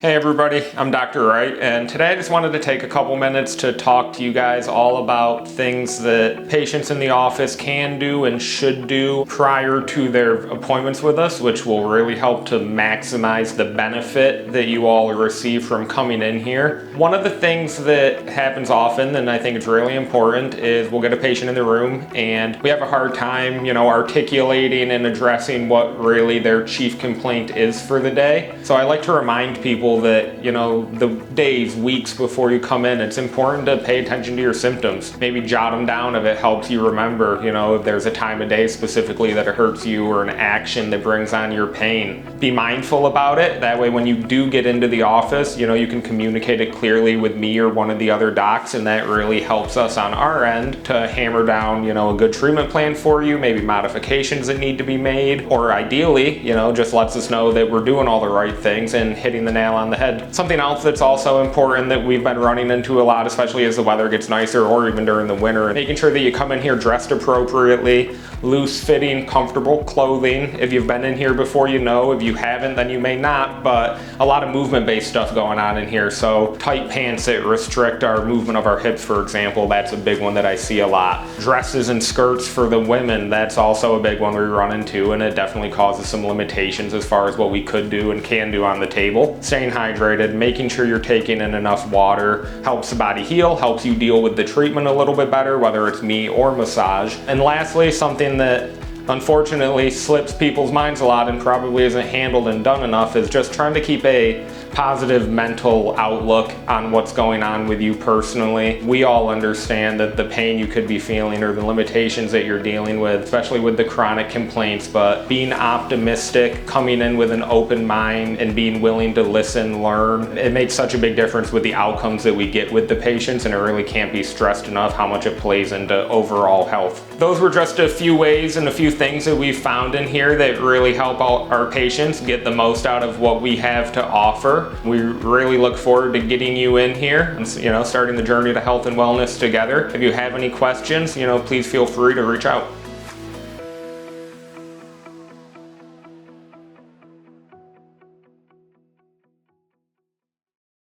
Hey everybody, I'm Dr. Wright, and today I just wanted to take a couple minutes to talk to you guys all about things that patients in the office can do and should do prior to their appointments with us, which will really help to maximize the benefit that you all receive from coming in here. One of the things that happens often, and I think it's really important, is we'll get a patient in the room and we have a hard time, articulating and addressing what really their chief complaint is for the day. So I like to remind people that, the days, weeks before you come in, it's important to pay attention to your symptoms. Maybe jot them down if it helps you remember, if there's a time of day specifically that it hurts you or an action that brings on your pain. Be mindful about it. That way when you do get into the office, you can communicate it clearly with me or one of the other docs, and that really helps us on our end to hammer down, a good treatment plan for you, maybe modifications that need to be made, or ideally, just lets us know that we're doing all the right things and hitting the nail on the head. Something else that's also important that we've been running into a lot, especially as the weather gets nicer or even during the winter, making sure that you come in here dressed appropriately, loose fitting, comfortable clothing. If you've been in here before, if you haven't, then you may not, but a lot of movement-based stuff going on in here. So tight pants that restrict our movement of our hips, for example, that's a big one that I see a lot. Dresses and skirts for the women, that's also a big one we run into, and it definitely causes some limitations as far as what we could do and can do on the table. Staying hydrated, making sure you're taking in enough water, helps the body heal, helps you deal with the treatment a little bit better, whether it's me or massage. And lastly, something that unfortunately slips people's minds a lot and probably isn't handled and done enough is just trying to keep a positive mental outlook on what's going on with you personally. We all understand that the pain you could be feeling or the limitations that you're dealing with, especially with the chronic complaints, but being optimistic, coming in with an open mind and being willing to listen, learn, it makes such a big difference with the outcomes that we get with the patients, and it really can't be stressed enough how much it plays into overall health. Those were just a few ways and a few things that we've found in here that really help our patients get the most out of what we have to offer. We really look forward to getting you in here and, starting the journey to health and wellness together. If you have any questions, please feel free to reach out.